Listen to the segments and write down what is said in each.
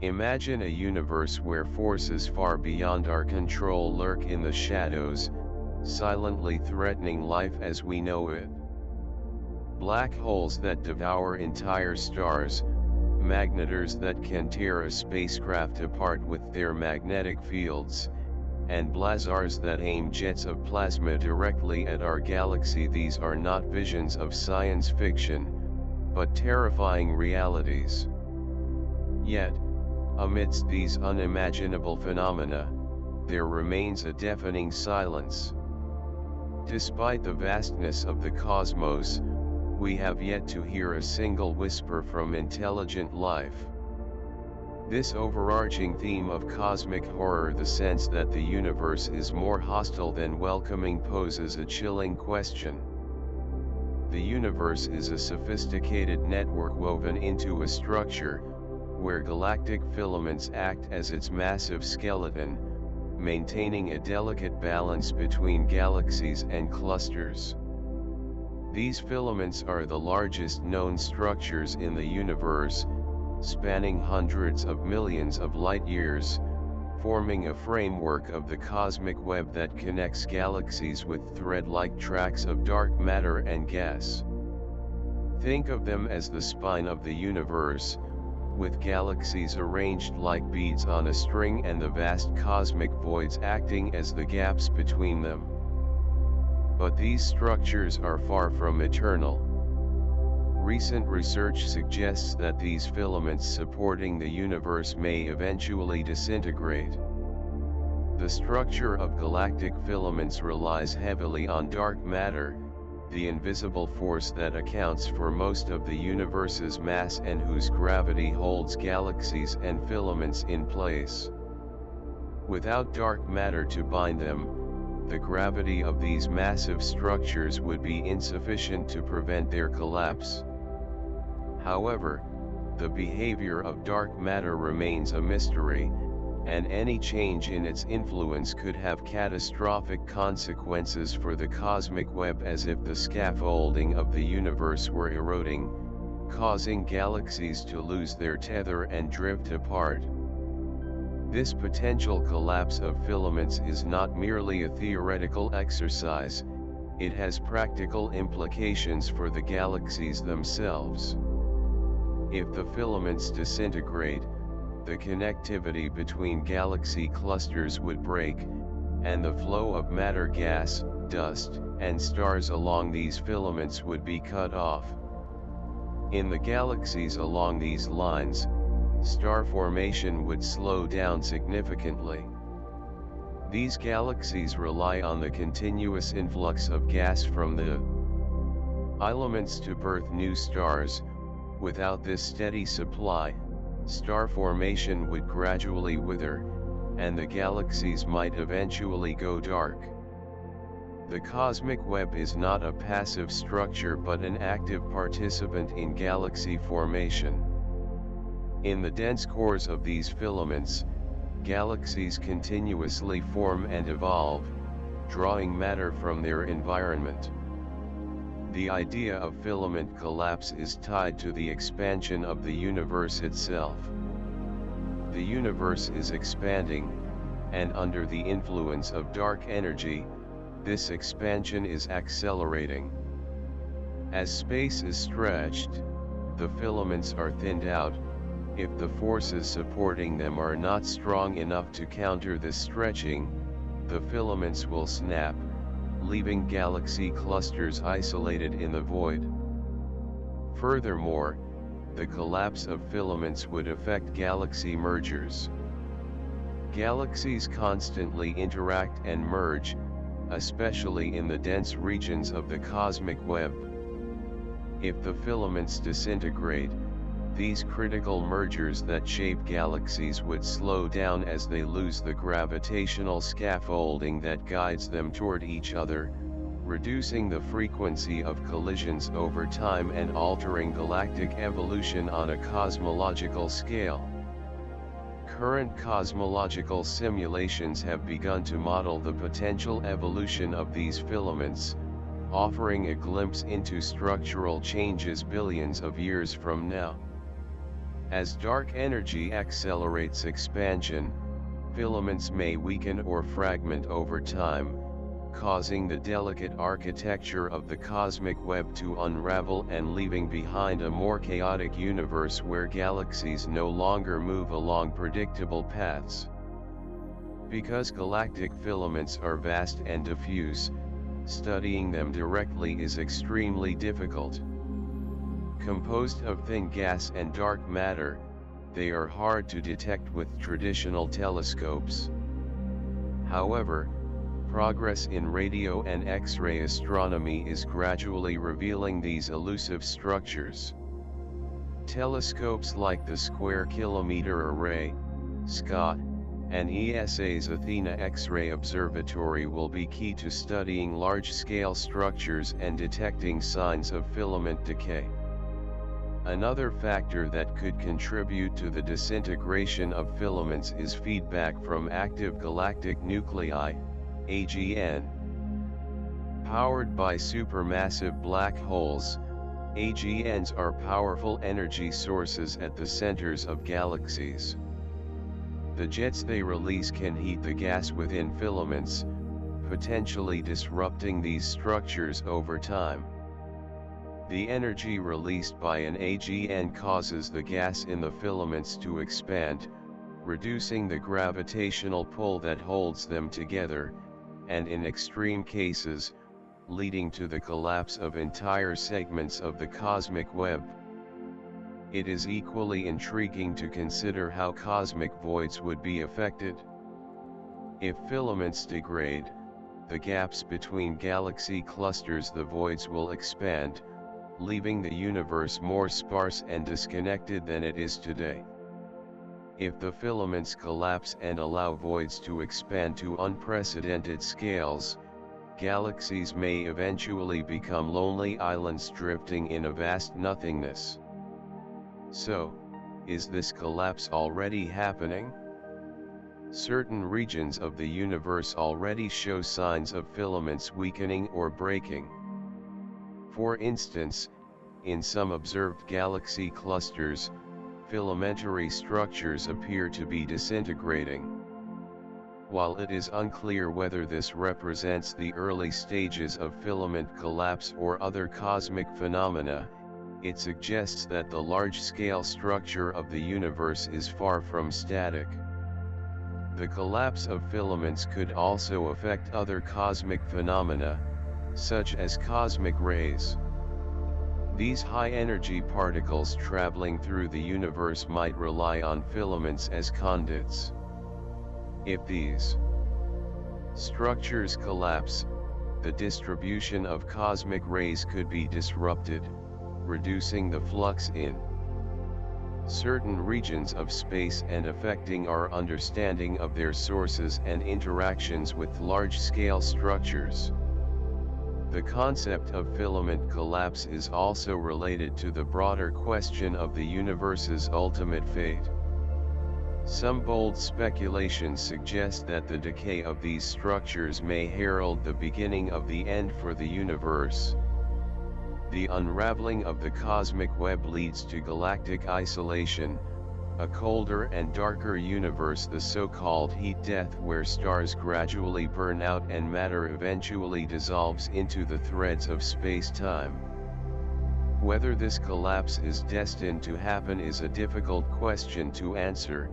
Imagine a universe where forces far beyond our control lurk in the shadows, silently threatening life as we know it. Black holes that devour entire stars, magnetars that can tear a spacecraft apart with their magnetic fields, and blazars that aim jets of plasma directly at our galaxy. These are not visions of science fiction, but terrifying realities. Yet, amidst these unimaginable phenomena, there remains a deafening silence. Despite the vastness of the cosmos, we have yet to hear a single whisper from intelligent life. This overarching theme of cosmic horror, the sense that the universe is more hostile than welcoming, poses a chilling question. The universe is a sophisticated network woven into a structure, where galactic filaments act as its massive skeleton, maintaining a delicate balance between galaxies and clusters. These filaments are the largest known structures in the universe, spanning hundreds of millions of light-years, forming a framework of the cosmic web that connects galaxies with thread-like tracks of dark matter and gas. Think of them as the spine of the universe, with galaxies arranged like beads on a string and the vast cosmic voids acting as the gaps between them. But these structures are far from eternal. Recent research suggests that these filaments supporting the universe may eventually disintegrate. The structure of galactic filaments relies heavily on dark matter, the invisible force that accounts for most of the universe's mass and whose gravity holds galaxies and filaments in place. Without dark matter to bind them, the gravity of these massive structures would be insufficient to prevent their collapse. However, the behavior of dark matter remains a mystery, and any change in its influence could have catastrophic consequences for the cosmic web, as if the scaffolding of the universe were eroding, causing galaxies to lose their tether and drift apart. This potential collapse of filaments is not merely a theoretical exercise, it has practical implications for the galaxies themselves. If the filaments disintegrate, the connectivity between galaxy clusters would break, and the flow of matter, gas, dust, and stars along these filaments would be cut off. In the galaxies along these lines, star formation would slow down significantly. These galaxies rely on the continuous influx of gas from the elements to birth new stars. Without this steady supply, star formation would gradually wither, and the galaxies might eventually go dark. The cosmic web is not a passive structure but an active participant in galaxy formation. In the dense cores of these filaments, galaxies continuously form and evolve, drawing matter from their environment. The idea of filament collapse is tied to the expansion of the universe itself. The universe is expanding, and under the influence of dark energy, this expansion is accelerating. As space is stretched, the filaments are thinned out. If the forces supporting them are not strong enough to counter this stretching, the filaments will snap, leaving galaxy clusters isolated in the void. Furthermore, the collapse of filaments would affect galaxy mergers. Galaxies constantly interact and merge, especially in the dense regions of the cosmic web. If the filaments disintegrate, these critical mergers that shape galaxies would slow down as they lose the gravitational scaffolding that guides them toward each other, reducing the frequency of collisions over time and altering galactic evolution on a cosmological scale. Current cosmological simulations have begun to model the potential evolution of these filaments, offering a glimpse into structural changes billions of years from now. As dark energy accelerates expansion, filaments may weaken or fragment over time, causing the delicate architecture of the cosmic web to unravel and leaving behind a more chaotic universe where galaxies no longer move along predictable paths. Because galactic filaments are vast and diffuse, studying them directly is extremely difficult. Composed of thin gas and dark matter, they are hard to detect with traditional telescopes. However, progress in radio and X-ray astronomy is gradually revealing these elusive structures. Telescopes like the Square Kilometre Array, SCOT, and ESA's Athena X-ray Observatory will be key to studying large-scale structures and detecting signs of filament decay. Another factor that could contribute to the disintegration of filaments is feedback from active galactic nuclei, AGN. Powered by supermassive black holes, AGNs are powerful energy sources at the centers of galaxies. The jets they release can heat the gas within filaments, potentially disrupting these structures over time. The energy released by an AGN causes the gas in the filaments to expand, reducing the gravitational pull that holds them together, and in extreme cases, leading to the collapse of entire segments of the cosmic web. It is equally intriguing to consider how cosmic voids would be affected. If filaments degrade, the gaps between galaxy clusters, the voids will expand, leaving the universe more sparse and disconnected than it is today. If the filaments collapse and allow voids to expand to unprecedented scales, galaxies may eventually become lonely islands drifting in a vast nothingness. So, is this collapse already happening? Certain regions of the universe already show signs of filaments weakening or breaking. For instance, in some observed galaxy clusters, filamentary structures appear to be disintegrating. While it is unclear whether this represents the early stages of filament collapse or other cosmic phenomena, it suggests that the large-scale structure of the universe is far from static. The collapse of filaments could also affect other cosmic phenomena, such as cosmic rays. These high-energy particles traveling through the universe might rely on filaments as conduits. If these structures collapse, the distribution of cosmic rays could be disrupted, reducing the flux in certain regions of space and affecting our understanding of their sources and interactions with large-scale structures. The concept of filament collapse is also related to the broader question of the universe's ultimate fate. Some bold speculations suggest that the decay of these structures may herald the beginning of the end for the universe. The unraveling of the cosmic web leads to galactic isolation, a colder and darker universe, the so-called heat death, where stars gradually burn out and matter eventually dissolves into the threads of space-time. Whether this collapse is destined to happen is a difficult question to answer,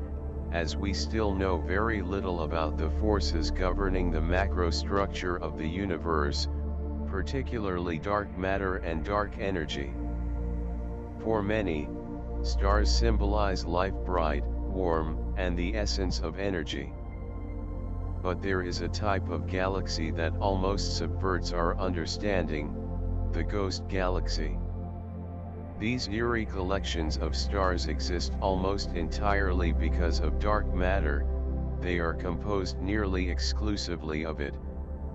as we still know very little about the forces governing the macrostructure of the universe, particularly dark matter and dark energy. For many, stars symbolize life, bright, warm, and the essence of energy. But there is a type of galaxy that almost subverts our understanding, the ghost galaxy. These eerie collections of stars exist almost entirely because of dark matter. They are composed nearly exclusively of it,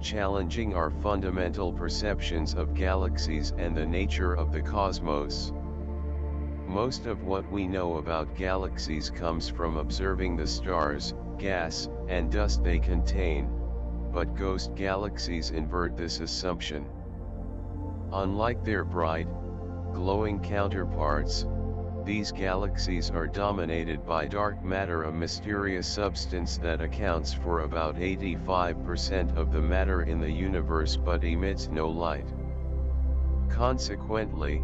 challenging our fundamental perceptions of galaxies and the nature of the cosmos. Most of what we know about galaxies comes from observing the stars, gas, and dust they contain, but ghost galaxies invert this assumption. Unlike their bright, glowing counterparts, These galaxies are dominated by dark matter, a mysterious substance that accounts for about 85% of the matter in the universe but emits no light. Consequently,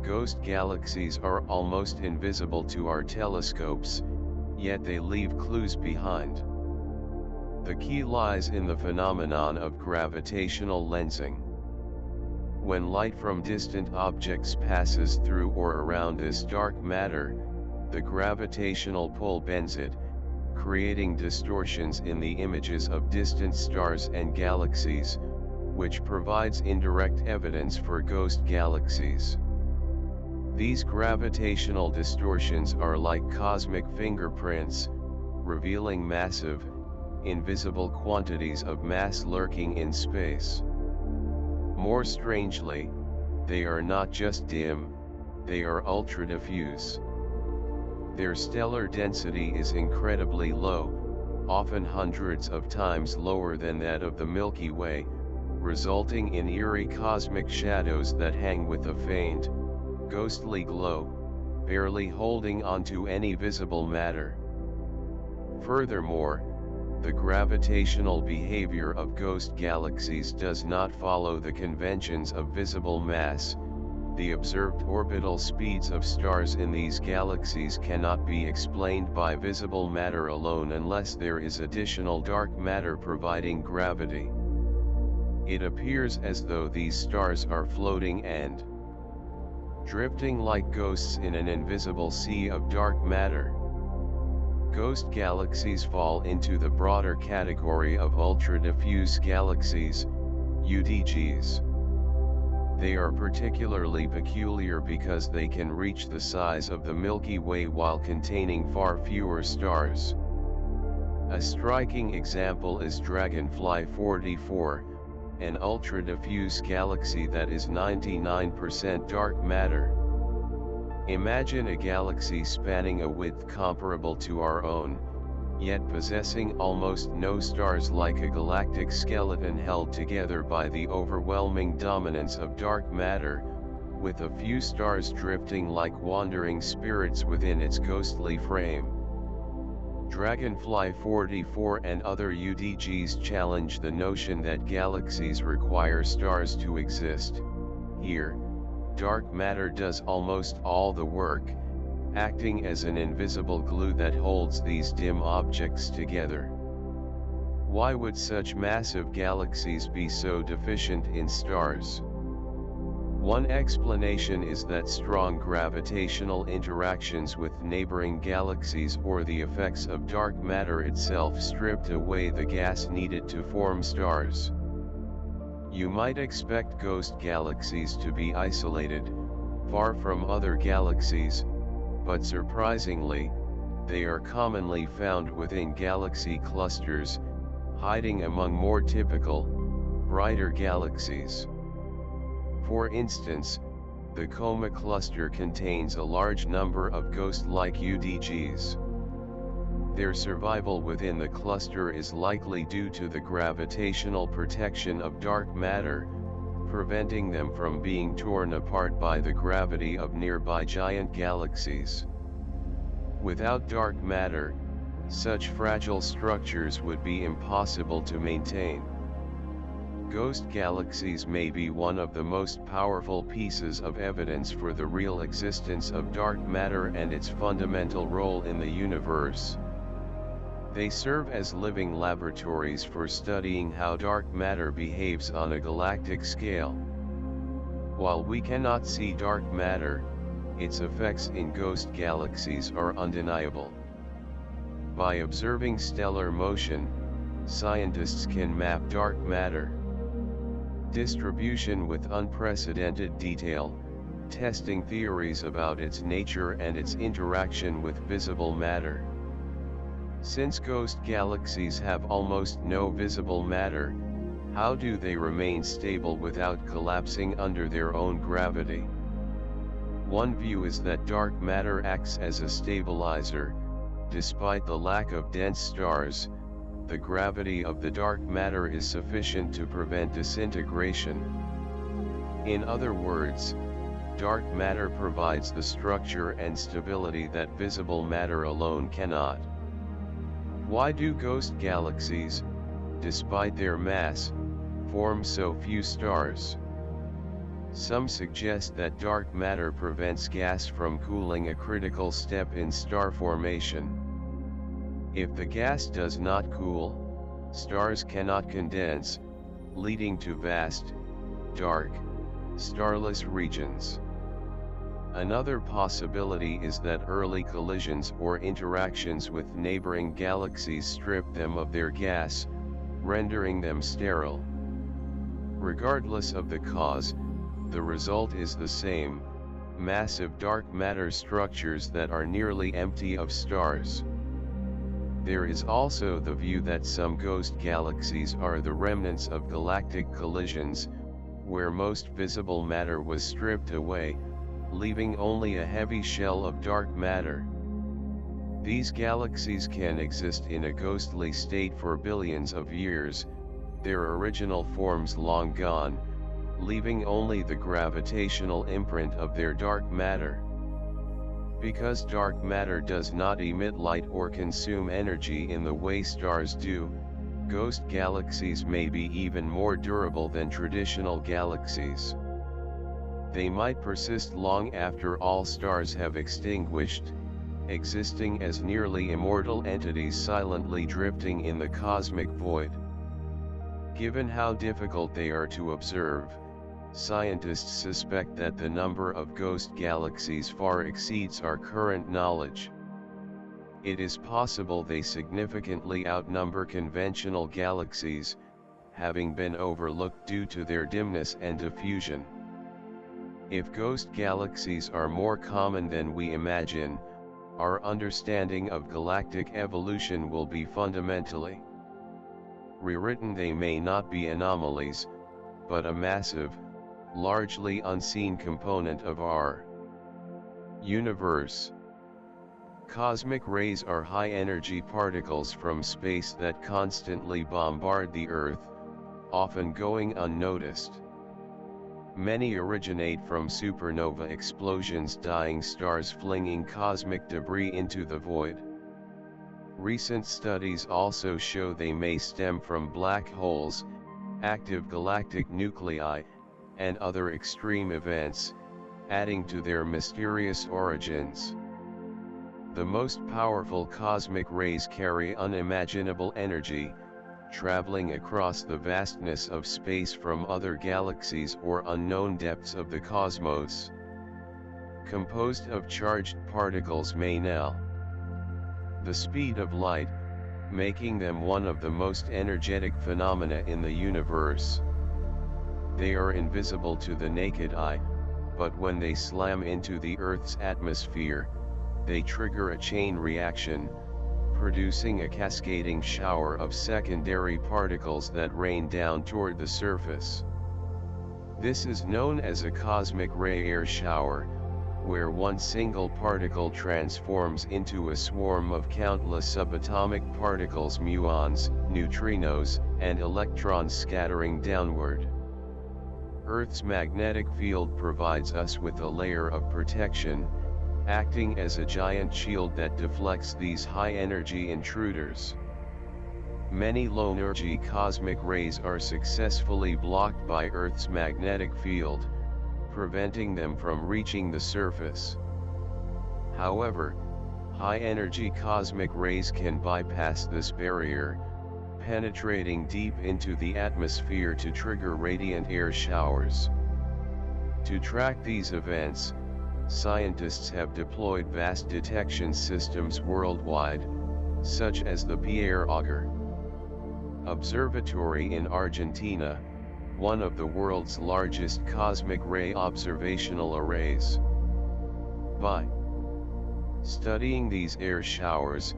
ghost galaxies are almost invisible to our telescopes, yet they leave clues behind. The key lies in the phenomenon of gravitational lensing. When light from distant objects passes through or around this dark matter, the gravitational pull bends it, creating distortions in the images of distant stars and galaxies, which provides indirect evidence for ghost galaxies. These gravitational distortions are like cosmic fingerprints, revealing massive, invisible quantities of mass lurking in space. More strangely, they are not just dim, they are ultra-diffuse. Their stellar density is incredibly low, often hundreds of times lower than that of the Milky Way, resulting in eerie cosmic shadows that hang with a faint, ghostly glow, barely holding onto any visible matter. Furthermore, the gravitational behavior of ghost galaxies does not follow the conventions of visible mass. The observed orbital speeds of stars in these galaxies cannot be explained by visible matter alone unless there is additional dark matter providing gravity. It appears as though these stars are floating and drifting like ghosts in an invisible sea of dark matter. Ghost galaxies fall into the broader category of ultra-diffuse galaxies, UDGs. They are particularly peculiar because they can reach the size of the Milky Way while containing far fewer stars. A striking example is Dragonfly 44, an ultra-diffuse galaxy that is 99% dark matter. Imagine a galaxy spanning a width comparable to our own, yet possessing almost no stars, like a galactic skeleton held together by the overwhelming dominance of dark matter, with a few stars drifting like wandering spirits within its ghostly frame. Dragonfly 44 and other UDGs challenge the notion that galaxies require stars to exist. Here, dark matter does almost all the work, acting as an invisible glue that holds these dim objects together. Why would such massive galaxies be so deficient in stars? One explanation is that strong gravitational interactions with neighboring galaxies or the effects of dark matter itself stripped away the gas needed to form stars. You might expect ghost galaxies to be isolated, far from other galaxies, but surprisingly, they are commonly found within galaxy clusters, hiding among more typical, brighter galaxies. For instance, the Coma cluster contains a large number of ghost-like UDGs. Their survival within the cluster is likely due to the gravitational protection of dark matter, preventing them from being torn apart by the gravity of nearby giant galaxies. Without dark matter, such fragile structures would be impossible to maintain. Ghost galaxies may be one of the most powerful pieces of evidence for the real existence of dark matter and its fundamental role in the universe. They serve as living laboratories for studying how dark matter behaves on a galactic scale. While we cannot see dark matter, its effects in ghost galaxies are undeniable. By observing stellar motion, scientists can map dark matter distribution with unprecedented detail, testing theories about its nature and its interaction with visible matter. Since ghost galaxies have almost no visible matter, how do they remain stable without collapsing under their own gravity? One view is that dark matter acts as a stabilizer. Despite the lack of dense stars, the gravity of the dark matter is sufficient to prevent disintegration. In other words, Dark matter provides the structure and stability that visible matter alone cannot. Why do ghost galaxies, despite their mass, form so few stars? Some suggest that dark matter prevents gas from cooling, a critical step in star formation. If the gas does not cool, stars cannot condense, leading to vast, dark, starless regions. Another possibility is that early collisions or interactions with neighboring galaxies strip them of their gas, rendering them sterile. Regardless of the cause, the result is the same: massive dark matter structures that are nearly empty of stars. There is also the view that some ghost galaxies are the remnants of galactic collisions, where most visible matter was stripped away, leaving only a heavy shell of dark matter. These galaxies can exist in a ghostly state for billions of years, their original forms long gone, leaving only the gravitational imprint of their dark matter. Because dark matter does not emit light or consume energy in the way stars do, ghost galaxies may be even more durable than traditional galaxies. They might persist long after all stars have extinguished, existing as nearly immortal entities silently drifting in the cosmic void. Given how difficult they are to observe, scientists suspect that the number of ghost galaxies far exceeds our current knowledge. It is possible they significantly outnumber conventional galaxies, having been overlooked due to their dimness and diffusion. If ghost galaxies are more common than we imagine, our understanding of galactic evolution will be fundamentally rewritten. They may not be anomalies, but a massive, largely unseen component of our universe. Cosmic rays are high-energy particles from space that constantly bombard the Earth, often going unnoticed. Many originate from supernova explosions, dying stars flinging cosmic debris into the void. Recent studies also show they may stem from black holes, active galactic nuclei, and other extreme events, adding to their mysterious origins. The most powerful cosmic rays carry unimaginable energy, traveling across the vastness of space from other galaxies or unknown depths of the cosmos. Composed of charged particles may now the speed of light, making them one of the most energetic phenomena in the universe. They are invisible to the naked eye, but when they slam into the Earth's atmosphere, they trigger a chain reaction, producing a cascading shower of secondary particles that rain down toward the surface. This is known as a cosmic ray air shower, where one single particle transforms into a swarm of countless subatomic particles, muons, neutrinos, and electrons scattering downward. Earth's magnetic field provides us with a layer of protection, acting as a giant shield that deflects these high-energy intruders. Many low-energy cosmic rays are successfully blocked by Earth's magnetic field, preventing them from reaching the surface. However, high-energy cosmic rays can bypass this barrier, penetrating deep into the atmosphere to trigger radiant air showers. To track these events, scientists have deployed vast detection systems worldwide, such as the Pierre Auger Observatory in Argentina, one of the world's largest cosmic ray observational arrays. By studying these air showers,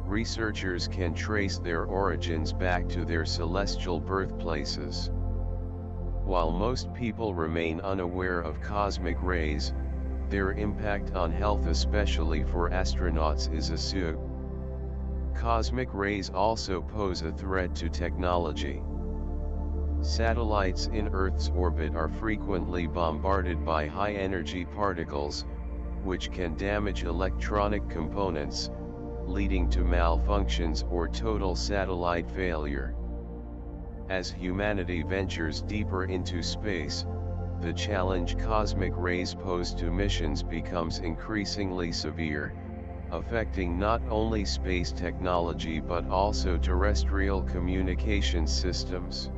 researchers can trace their origins back to their celestial birthplaces. While most people remain unaware of cosmic rays, their impact on health, especially for astronauts, is assumed. Cosmic rays also pose a threat to technology. Satellites in Earth's orbit are frequently bombarded by high-energy particles, which can damage electronic components, leading to malfunctions or total satellite failure. As humanity ventures deeper into space, the challenge cosmic rays pose to missions becomes increasingly severe, affecting not only space technology but also terrestrial communication systems.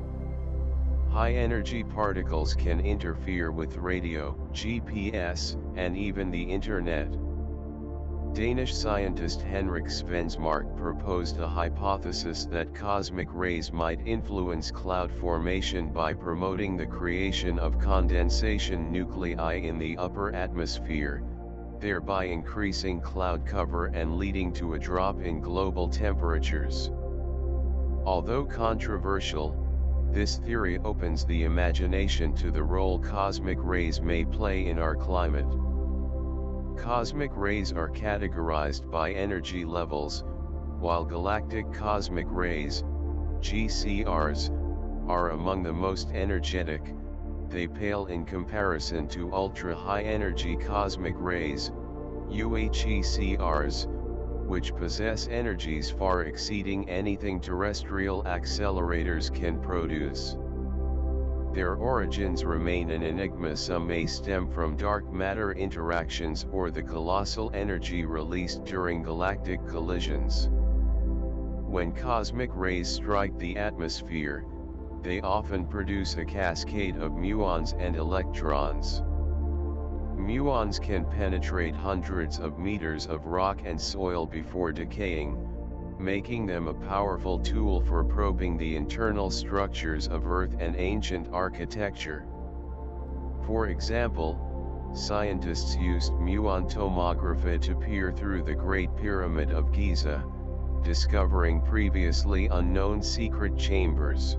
High-energy particles can interfere with radio, GPS, and even the Internet. Danish scientist Henrik Svensmark proposed a hypothesis that cosmic rays might influence cloud formation by promoting the creation of condensation nuclei in the upper atmosphere, thereby increasing cloud cover and leading to a drop in global temperatures. Although controversial, this theory opens the imagination to the role cosmic rays may play in our climate. Cosmic rays are categorized by energy levels, while galactic cosmic rays, GCRs, are among the most energetic. They pale in comparison to ultra-high energy cosmic rays, UHECRs, which possess energies far exceeding anything terrestrial accelerators can produce. Their origins remain an enigma. Some may stem from dark matter interactions or the colossal energy released during galactic collisions. When cosmic rays strike the atmosphere, they often produce a cascade of muons and electrons. Muons can penetrate hundreds of meters of rock and soil before decaying, making them a powerful tool for probing the internal structures of Earth and ancient architecture. For example, scientists used muon tomography to peer through the Great Pyramid of Giza, discovering previously unknown secret chambers.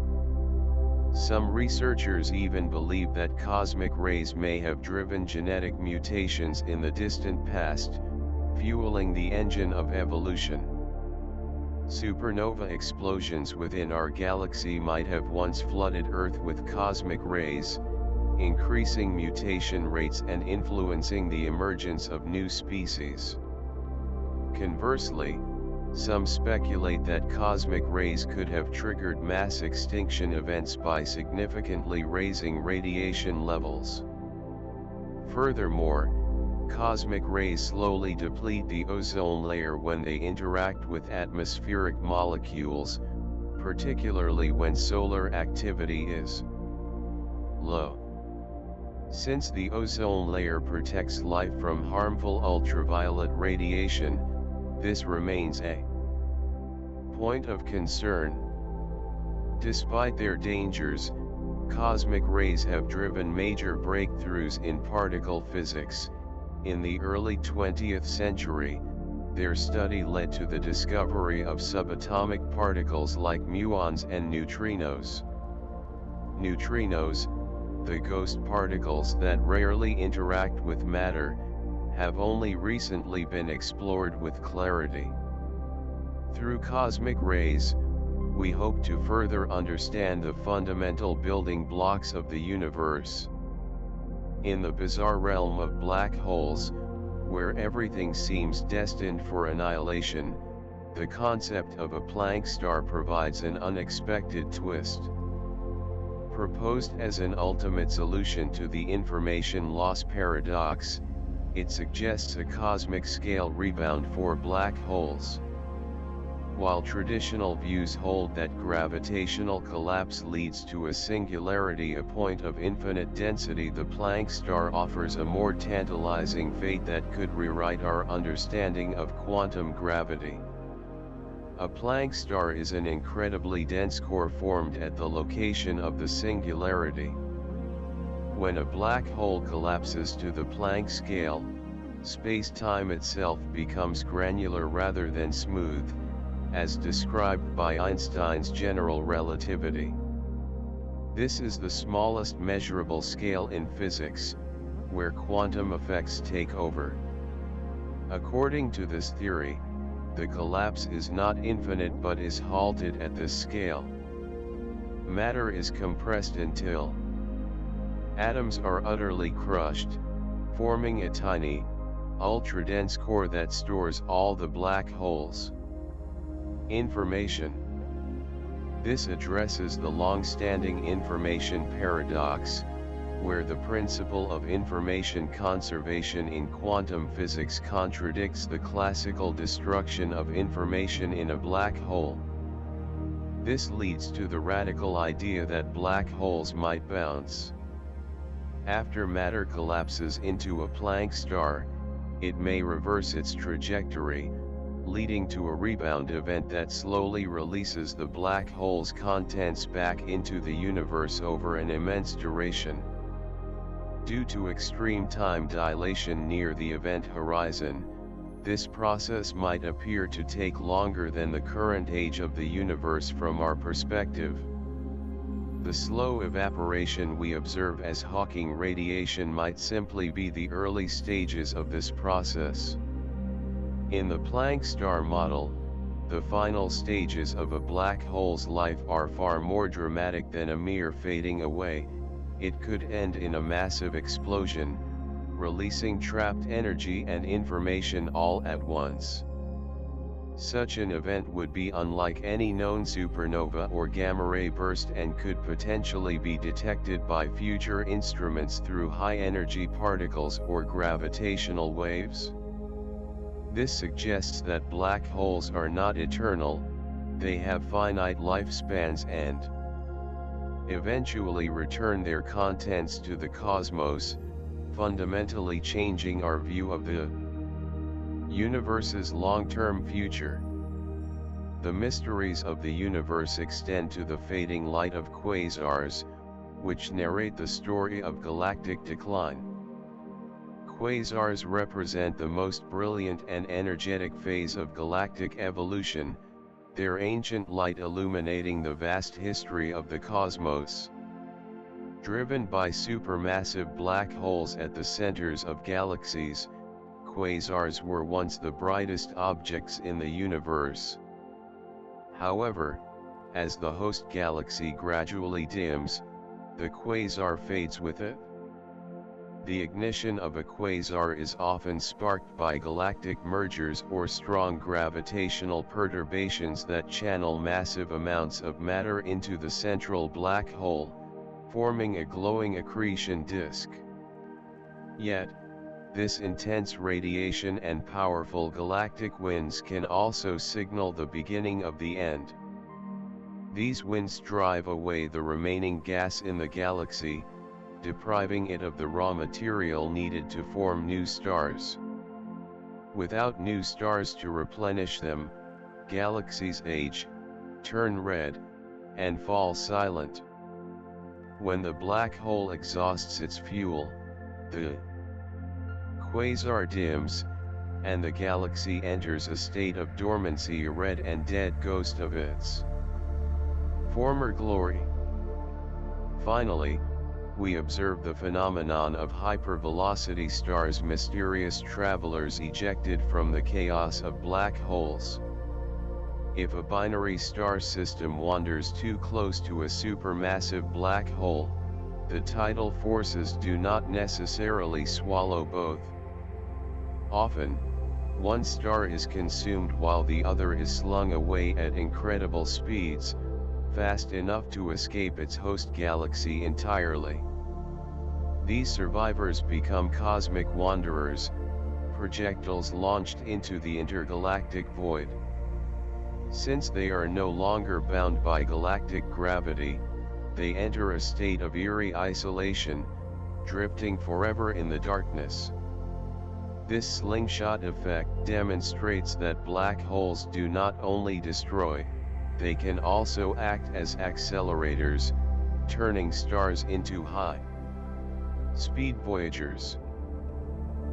Some researchers even believe that cosmic rays may have driven genetic mutations in the distant past, fueling the engine of evolution. Supernova explosions within our galaxy might have once flooded Earth with cosmic rays, increasing mutation rates and influencing the emergence of new species. Conversely, some speculate that cosmic rays could have triggered mass extinction events by significantly raising radiation levels. Furthermore, cosmic rays slowly deplete the ozone layer when they interact with atmospheric molecules, particularly when solar activity is low. Since the ozone layer protects life from harmful ultraviolet radiation, this remains a point of concern. Despite their dangers, cosmic rays have driven major breakthroughs in particle physics. In the early 20th century, their study led to the discovery of subatomic particles like muons and neutrinos. Neutrinos, the ghost particles that rarely interact with matter, have only recently been explored with clarity. Through cosmic rays, we hope to further understand the fundamental building blocks of the universe. In the bizarre realm of black holes, where everything seems destined for annihilation, the concept of a Planck star provides an unexpected twist. Proposed as an ultimate solution to the information loss paradox, it suggests a cosmic scale rebound for black holes. While traditional views hold that gravitational collapse leads to a singularity, a point of infinite density, the Planck star offers a more tantalizing fate that could rewrite our understanding of quantum gravity. A Planck star is an incredibly dense core formed at the location of the singularity. When a black hole collapses to the Planck scale, space-time itself becomes granular rather than smooth, as described by Einstein's general relativity. This is the smallest measurable scale in physics, where quantum effects take over. According to this theory, the collapse is not infinite but is halted at this scale. matter is compressed until atoms are utterly crushed, forming a tiny, ultra-dense core that stores all the black holes' information. This addresses the long-standing information paradox, where the principle of information conservation in quantum physics contradicts the classical destruction of information in a black hole. This leads to the radical idea that black holes might bounce. After matter collapses into a Planck star, it may reverse its trajectory, leading to a rebound event that slowly releases the black hole's contents back into the universe over an immense duration. Due to extreme time dilation near the event horizon, this process might appear to take longer than the current age of the universe from our perspective. The slow evaporation we observe as Hawking radiation might simply be the early stages of this process. In the Planck star model, the final stages of a black hole's life are far more dramatic than a mere fading away. It could end in a massive explosion, releasing trapped energy and information all at once. Such an event would be unlike any known supernova or gamma-ray burst and could potentially be detected by future instruments through high-energy particles or gravitational waves. This suggests that black holes are not eternal, they have finite lifespans and eventually return their contents to the cosmos, fundamentally changing our view of the universe's long-term future. The mysteries of the universe extend to the fading light of quasars, which narrate the story of galactic decline. Quasars represent the most brilliant and energetic phase of galactic evolution, their ancient light illuminating the vast history of the cosmos. Driven by supermassive black holes at the centers of galaxies, quasars were once the brightest objects in the universe. However, as the host galaxy gradually dims, the quasar fades with it. The ignition of a quasar is often sparked by galactic mergers or strong gravitational perturbations that channel massive amounts of matter into the central black hole, forming a glowing accretion disk. Yet, this intense radiation and powerful galactic winds can also signal the beginning of the end. These winds drive away the remaining gas in the galaxy, depriving it of the raw material needed to form new stars. Without new stars to replenish them, galaxies age, turn red, and fall silent. When the black hole exhausts its fuel, the quasar dims, and the galaxy enters a state of dormancy, a red and dead ghost of its former glory. Finally, we observe the phenomenon of hypervelocity stars, mysterious travelers ejected from the chaos of black holes. If a binary star system wanders too close to a supermassive black hole, the tidal forces do not necessarily swallow both. Often, one star is consumed while the other is slung away at incredible speeds, fast enough to escape its host galaxy entirely. These survivors become cosmic wanderers, projectiles launched into the intergalactic void. Since they are no longer bound by galactic gravity, they enter a state of eerie isolation, drifting forever in the darkness. This slingshot effect demonstrates that black holes do not only destroy, they can also act as accelerators, turning stars into high-speed voyagers.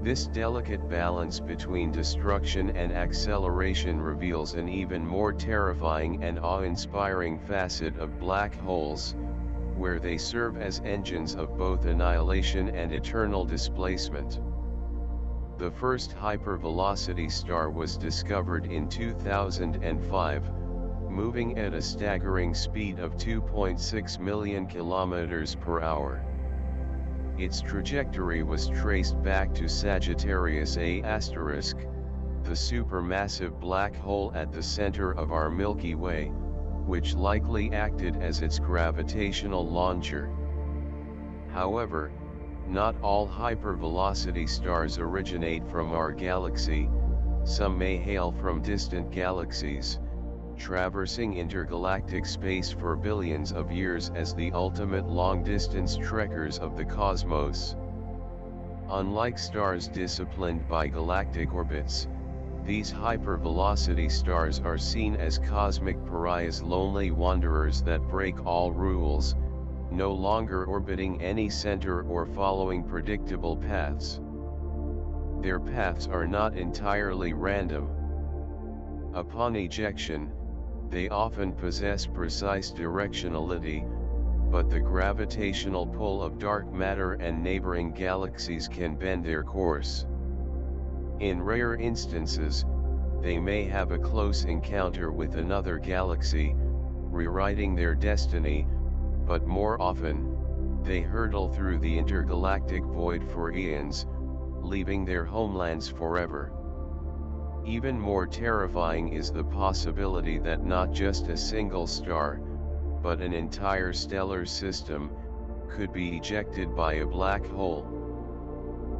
This delicate balance between destruction and acceleration reveals an even more terrifying and awe-inspiring facet of black holes, where they serve as engines of both annihilation and eternal displacement. The first hypervelocity star was discovered in 2005, moving at a staggering speed of 2.6 million kilometers per hour. Its trajectory was traced back to Sagittarius A*, the supermassive black hole at the center of our Milky Way, which likely acted as its gravitational launcher. However, not all hypervelocity stars originate from our galaxy. Some may hail from distant galaxies, traversing intergalactic space for billions of years as the ultimate long-distance trekkers of the cosmos. Unlike stars disciplined by galactic orbits, these hypervelocity stars are seen as cosmic pariahs, lonely wanderers that break all rules, no longer orbiting any center or following predictable paths. Their paths are not entirely random. Upon ejection, they often possess precise directionality, but the gravitational pull of dark matter and neighboring galaxies can bend their course. In rare instances, they may have a close encounter with another galaxy, rewriting their destiny, but more often, they hurtle through the intergalactic void for eons, leaving their homelands forever. Even more terrifying is the possibility that not just a single star, but an entire stellar system, could be ejected by a black hole.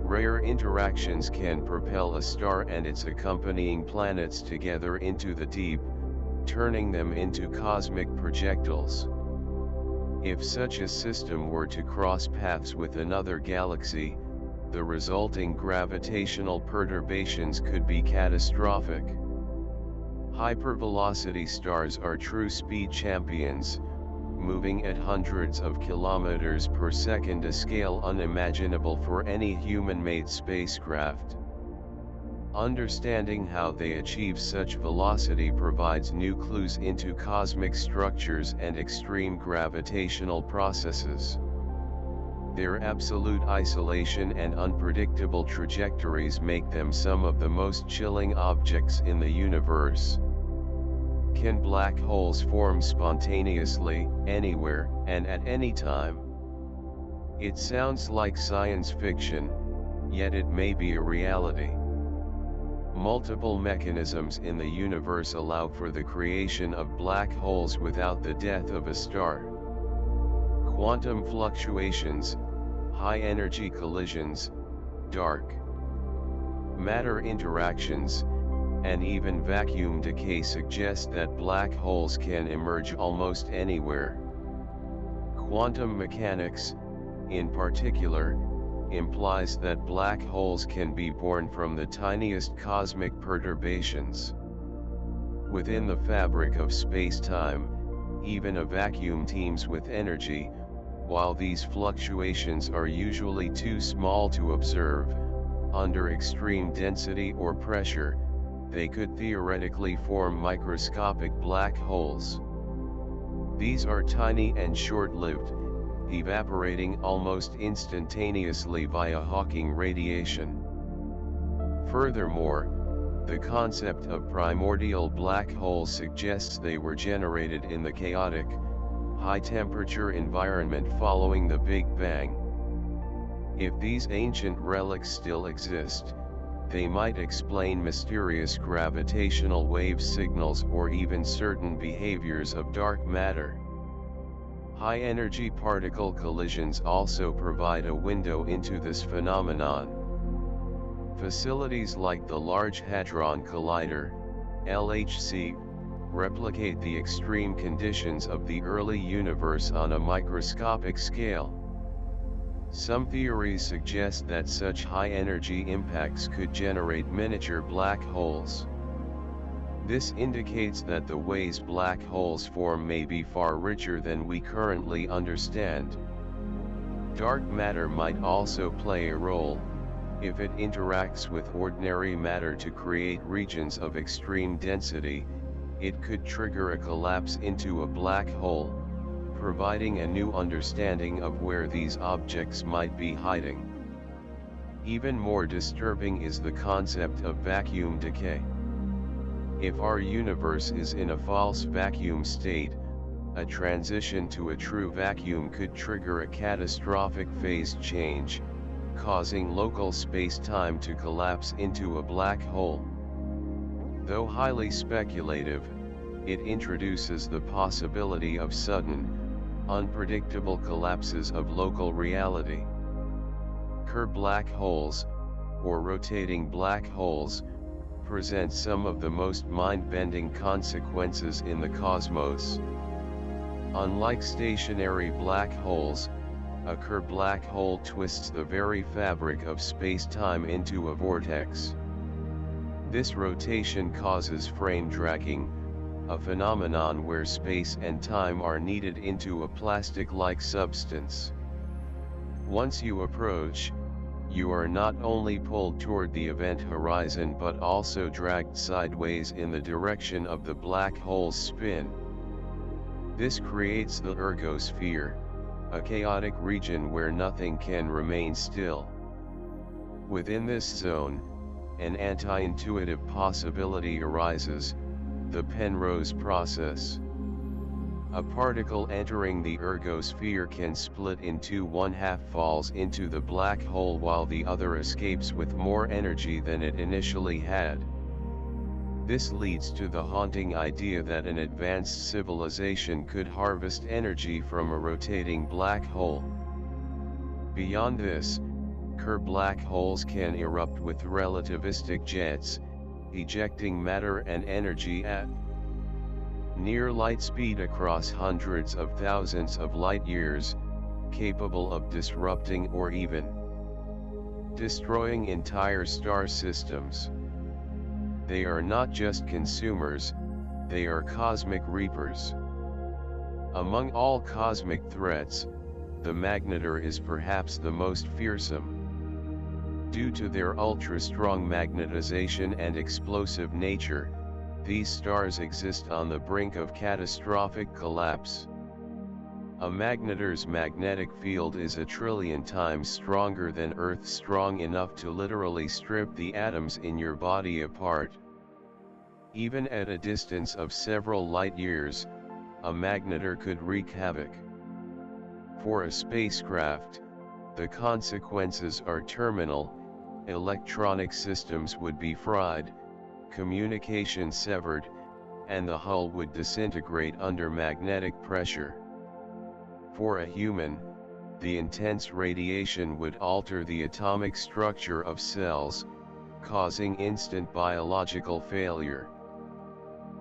Rare interactions can propel a star and its accompanying planets together into the deep, turning them into cosmic projectiles. If such a system were to cross paths with another galaxy, the resulting gravitational perturbations could be catastrophic. Hypervelocity stars are true speed champions, moving at hundreds of kilometers per second, a scale unimaginable for any human-made spacecraft. Understanding how they achieve such velocity provides new clues into cosmic structures and extreme gravitational processes. Their absolute isolation and unpredictable trajectories make them some of the most chilling objects in the universe. Can black holes form spontaneously, anywhere, and at any time? It sounds like science fiction, yet it may be a reality. Multiple mechanisms in the universe allow for the creation of black holes without the death of a star. Quantum fluctuations, high-energy collisions, dark matter interactions, and even vacuum decay suggest that black holes can emerge almost anywhere. Quantum mechanics, in particular, implies that black holes can be born from the tiniest cosmic perturbations. Within the fabric of space-time, even a vacuum teems with energy. While these fluctuations are usually too small to observe, under extreme density or pressure, they could theoretically form microscopic black holes. These are tiny and short-lived, evaporating almost instantaneously via Hawking radiation. Furthermore, the concept of primordial black holes suggests they were generated in the chaotic, high-temperature environment following the Big Bang. If these ancient relics still exist, they might explain mysterious gravitational wave signals or even certain behaviors of dark matter. High-energy particle collisions also provide a window into this phenomenon. Facilities like the Large Hadron Collider, LHC, replicate the extreme conditions of the early universe on a microscopic scale. Some theories suggest that such high-energy impacts could generate miniature black holes. This indicates that the ways black holes form may be far richer than we currently understand. Dark matter might also play a role. If it interacts with ordinary matter to create regions of extreme density, it could trigger a collapse into a black hole, providing a new understanding of where these objects might be hiding. Even more disturbing is the concept of vacuum decay. If our universe is in a false vacuum state, a transition to a true vacuum could trigger a catastrophic phase change, causing local space-time to collapse into a black hole. Though highly speculative, it introduces the possibility of sudden, unpredictable collapses of local reality. Kerr black holes, or rotating black holes, present some of the most mind-bending consequences in the cosmos. Unlike stationary black holes, a Kerr black hole twists the very fabric of space-time into a vortex. This rotation causes frame dragging, a phenomenon where space and time are kneaded into a plastic-like substance. Once you approach, you are not only pulled toward the event horizon but also dragged sideways in the direction of the black hole's spin. This creates the ergosphere, a chaotic region where nothing can remain still. Within this zone, an anti-intuitive possibility arises, the Penrose process. A particle entering the ergosphere can split in two. One half falls into the black hole while the other escapes with more energy than it initially had. This leads to the haunting idea that an advanced civilization could harvest energy from a rotating black hole. Beyond this, Kerr black holes can erupt with relativistic jets, ejecting matter and energy at near light speed across hundreds of thousands of light years, capable of disrupting or even destroying entire star systems. They are not just consumers, they are cosmic reapers. Among all cosmic threats, the magnetar is perhaps the most fearsome. Due to their ultra-strong magnetization and explosive nature, these stars exist on the brink of catastrophic collapse. A magnetar's magnetic field is 1 trillion times stronger than Earth's, strong enough to literally strip the atoms in your body apart. Even at a distance of several light years, a magnetar could wreak havoc. For a spacecraft, the consequences are terminal. Electronic systems would be fried, communication severed, and the hull would disintegrate under magnetic pressure. For a human, the intense radiation would alter the atomic structure of cells, causing instant biological failure.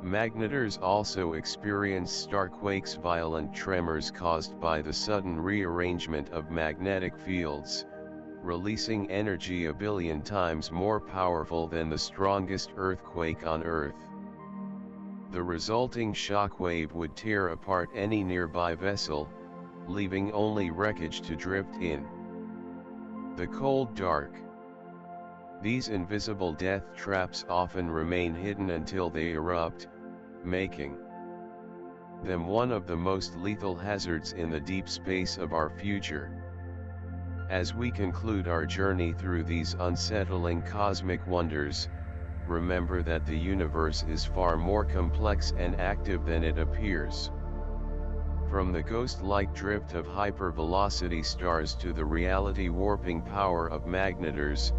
Magnetars also experience starquakes, violent tremors caused by the sudden rearrangement of magnetic fields, releasing energy 1 billion times more powerful than the strongest earthquake on Earth. The resulting shock wave would tear apart any nearby vessel, leaving only wreckage to drift in. The cold dark. These invisible death traps often remain hidden until they erupt, making them one of the most lethal hazards in the deep space of our future. As we conclude our journey through these unsettling cosmic wonders, remember that the universe is far more complex and active than it appears. From the ghost-like drift of hypervelocity stars to the reality-warping power of magnetars,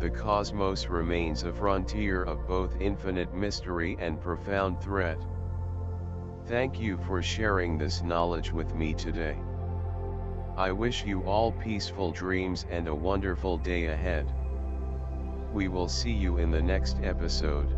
the cosmos remains a frontier of both infinite mystery and profound threat. Thank you for sharing this knowledge with me today. I wish you all peaceful dreams and a wonderful day ahead. We will see you in the next episode.